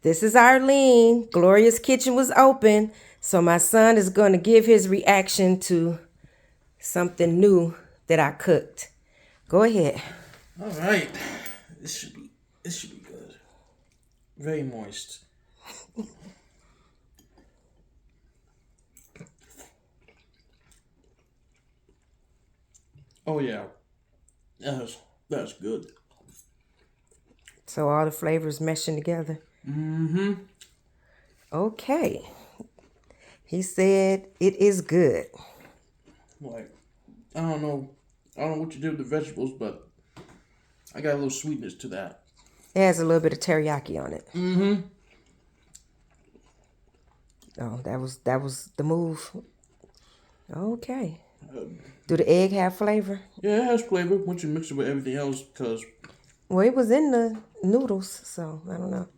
This is Arlene. Gloria's kitchen was open, so my son is going to give his reaction to something new that I cooked. Go ahead. All right, this should be good. Very moist. Oh yeah, that's good. So all the flavors meshing together. Mm-hmm. Okay. He said it is good. Like I don't know what you did with the vegetables, but I got a little sweetness to that. It has a little bit of teriyaki on it. Mm-hmm. Oh, that was the move. Okay. Do the egg have flavor? Yeah, it has flavor once you mix it with everything else. Cause Well, it was in the noodles, so I don't know.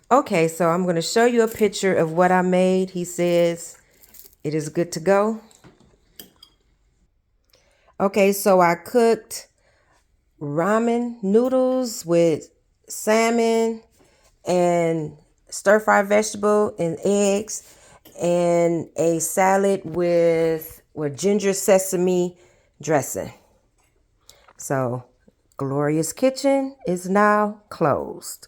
Okay, so I'm going to show you a picture of what I made. He says it is good to go. Okay, so I cooked ramen noodles with salmon and stir-fry vegetable and eggs, and a salad with ginger sesame dressing. So Gloria's kitchen is now closed.